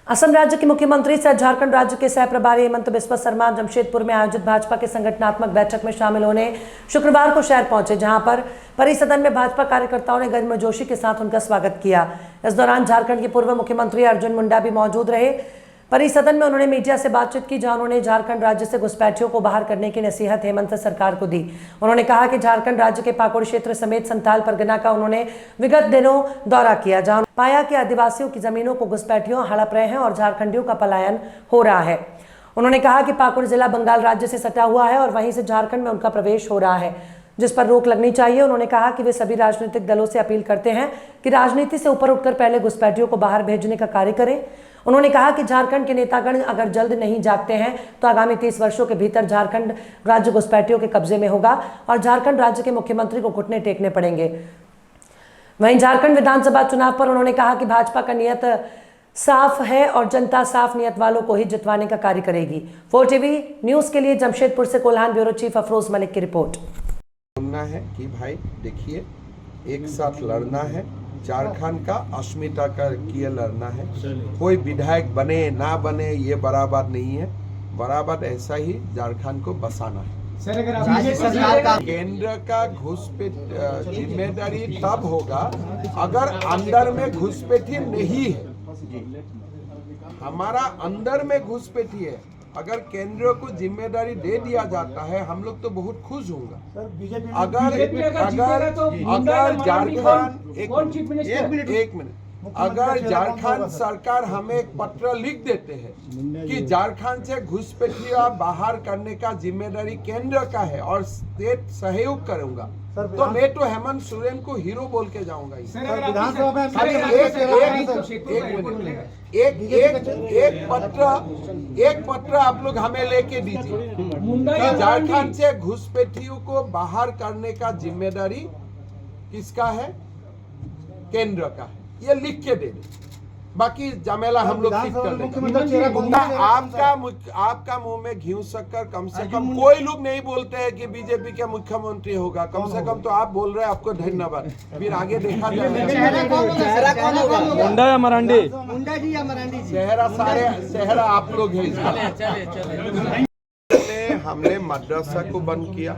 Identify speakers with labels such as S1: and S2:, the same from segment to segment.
S1: असम राज्य के मुख्यमंत्री सह झारखंड राज्य के सह प्रभारी हेमंत बिस्वा शर्मा जमशेदपुर में आयोजित भाजपा के संगठनात्मक बैठक में शामिल होने शुक्रवार को शहर पहुंचे, जहां पर परिसदन में भाजपा कार्यकर्ताओं ने गर्मजोशी के साथ उनका स्वागत किया। इस दौरान झारखंड के पूर्व मुख्यमंत्री अर्जुन मुंडा भी मौजूद रहे। परिसदन में उन्होंने मीडिया से बातचीत की, जहां उन्होंने झारखंड राज्य से घुसपैठियों को बाहर करने की नसीहत हेमंत सरकार को दी। उन्होंने कहा कि झारखंड राज्य के पाकुड़ क्षेत्र समेत संथाल परगना का उन्होंने विगत दिनों दौरा किया, जहां पाया कि आदिवासियों की जमीनों को घुसपैठियों हड़प रहे हैं और झारखंडियों का पलायन हो रहा है। उन्होंने कहा कि पाकुड़ जिला बंगाल राज्य से सटा हुआ है और वहीं से झारखंड में उनका प्रवेश हो रहा है, जिस पर रोक लगनी चाहिए। उन्होंने कहा कि वे सभी राजनीतिक दलों से अपील करते हैं कि राजनीति से ऊपर उठकर पहले घुसपैठियों को बाहर भेजने का कार्य करें। उन्होंने कहा कि झारखंड के नेतागण अगर जल्द नहीं जागते हैं तो आगामी 30 वर्षों के भीतर झारखंड राज्य घुसपैठियों के कब्जे में होगा और झारखंड राज्य के मुख्यमंत्री को घुटने टेकने पड़ेंगे। वहीं झारखंड विधानसभा चुनाव पर उन्होंने कहा कि भाजपा का नियत साफ है और जनता साफ नियत वालों को ही जितवाने का कार्य करेगी। 4 टीवी न्यूज के लिए जमशेदपुर से कोल्हान ब्यूरो चीफ अफरोज मलिक की रिपोर्ट।
S2: बोलना है कि भाई देखिए, एक साथ लड़ना है, झारखंड का अस्मिता का किए लड़ना है। कोई विधायक बने ना बने ये बराबर नहीं है, बराबर ऐसा ही झारखंड को बसाना है। केंद्र का घुसपैठ जिम्मेदारी तब होगा अगर अंदर में घुसपैठी नहीं है। हमारा अंदर में घुसपैठी है, अगर केंद्र को जिम्मेदारी दे दिया जाता है हम लोग तो बहुत खुश होंगे। अगर झारखंड सरकार हमें एक पत्र लिख देते हैं कि झारखंड से घुसपैठिया बाहर करने का जिम्मेदारी केंद्र का है और स्टेट सहयोग करूंगा, तो मैं तो हेमंत सोरेन को हीरो बोल के जाऊंगा। एक पत्र आप लोग हमें लेके दीजिए कि झारखंड से घुसपैठियों को बाहर करने का जिम्मेदारी किसका है? केंद्र का है। ये लिख के दे दे, बाकी जमेला हम लोग ठीक कर देंगे। आपका मुंह में घी शक्कर कम से कम कोई लोग नहीं बोलते हैं कि बीजेपी का मुख्यमंत्री होगा। कम से कम तो आप बोल रहे हैं, आपको धन्यवाद। फिर आगे देखा जाएगा।
S3: मुंडा या मरांडी?
S4: मुंडा जी या मरांडी जी?
S2: चेहरा आप लोग हैं। हमने मदरसा को बंद किया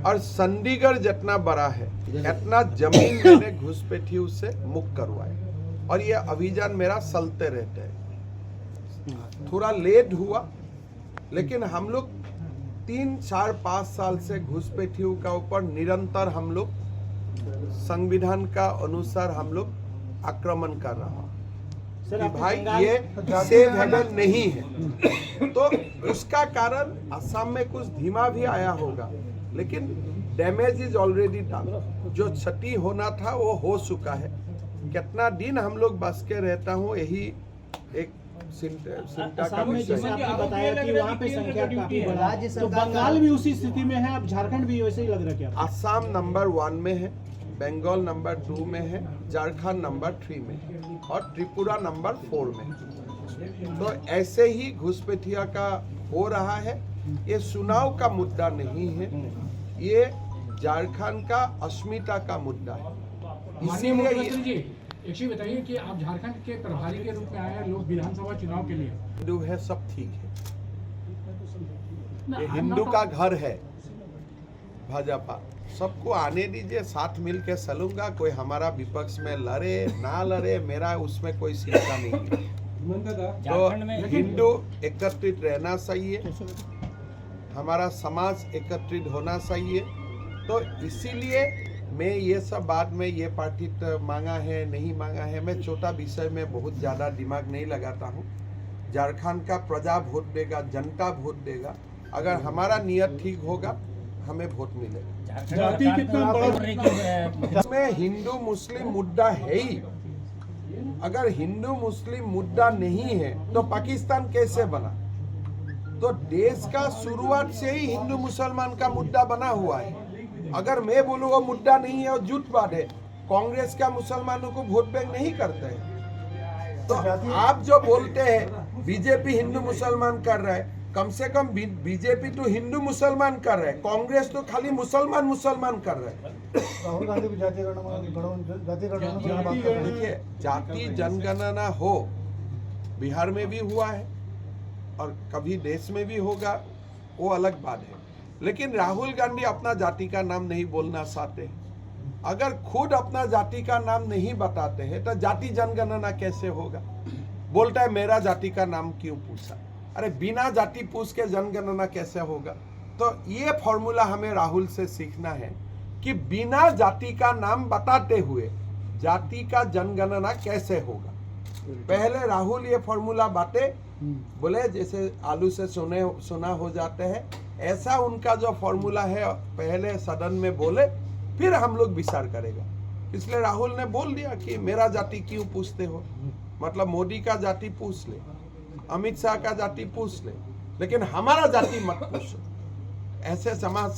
S2: और चंडीगढ़ जितना बड़ा है इतना जमीन मैंने घुसपैठियों से मुक्त करवाए और ये अभियान मेरा चलते रहते हैं। थोड़ा लेट हुआ, लेकिन हम लोग 3, 4, 5 साल से घुसपैठियों का ऊपर निरंतर हम लोग संविधान का अनुसार हम लोग आक्रमण कर रहा कि भाई ये सेफ हेवन नहीं है। तो उसका कारण असम में कुछ धीमा भी आया होगा, लेकिन डैमेज इज ऑलरेडी डन। जो क्षति होना था वो हो चुका है। कितना दिन हम लोग बस के रहता हूँ, यही एक चिंता का विषय है।
S3: आपने बताया कि वहाँ पे संख्या काफी बढ़ा, तो बंगाल भी उसी स्थिति में है, अब झारखंड भी वैसे ही लग रहा है क्या?
S2: असम नंबर 1 में है, बंगाल नंबर 2 में है, झारखंड नंबर 3 में है और त्रिपुरा नंबर 4 में है। तो ऐसे ही घुसपैठिया का हो रहा है। ये चुनाव का मुद्दा नहीं है, ये झारखंड का अस्मिता का मुद्दा है।
S5: इसीलिए एक चीज बताइए कि आप झारखंड के प्रभारी के रूप में आए हैं लोग विधानसभा चुनाव के लिए।
S2: हिंदू है, सब ठीक है। ये हिंदू का घर है भाजपा। सबको आने दीजिए, साथ मिल के चलूंगा। कोई हमारा विपक्ष में लड़े ना लड़े, मेरा उसमें कोई चिंता नहीं है। तो हिंदू एकत्रित रहना चाहिए, हमारा समाज एकत्रित होना चाहिए। तो इसीलिए मैं ये सब बाद में ये पार्टी मांगा है नहीं मांगा है, मैं छोटा विषय में बहुत ज़्यादा दिमाग नहीं लगाता हूँ। झारखंड का प्रजा वोट देगा, जनता वोट देगा। अगर हमारा नियत ठीक होगा हमें वोट मिलेगा।
S3: जाति कितना बड़ा
S2: इसमें हिंदू मुस्लिम मुद्दा है ही। अगर हिंदू मुस्लिम मुद्दा नहीं है तो पाकिस्तान कैसे बना? तो देश का शुरुआत से ही हिंदू मुसलमान का मुद्दा बना हुआ है। अगर मैं बोलूँ वो मुद्दा नहीं है और झूठ बात है। कांग्रेस का मुसलमानों को वोट बैंक नहीं करते हैं। तो आप जो बोलते हैं बीजेपी हिंदू मुसलमान कर रहा है, कम से कम बीजेपी तो हिंदू मुसलमान कर रहे हैं, कांग्रेस तो खाली मुसलमान कर रहे हैं।
S4: राहुल गांधी भी जाति
S2: देखिए, जाति जनगणना हो बिहार में भी हुआ है और कभी देश में भी होगा, वो अलग बात है। लेकिन राहुल गांधी अपना जाति का नाम नहीं बोलना चाहते हैं। अगर खुद अपना जाति का नाम नहीं बताते हैं तो जाति जनगणना कैसे होगा? बोलता है मेरा जाति का नाम क्यों पूछा? अरे बिना जाति पूछ के जनगणना कैसे होगा? तो ये फॉर्मूला हमें राहुल से सीखना है कि बिना जाति का नाम बताते हुए जाति का जनगणना कैसे होगा। पहले राहुल ये फॉर्मूला बातें बोले जैसे आलू से सोना हो जाते हैं, ऐसा उनका जो फॉर्मूला है पहले सदन में बोले, फिर हम लोग विचार करेगा। इसलिए राहुल ने बोल दिया कि मेरा जाति क्यों पूछते हो, मतलब मोदी का जाति पूछ ले, अमित शाह का जाति पूछ ले, लेकिन हमारा जाति मत पूछो। ऐसे समाज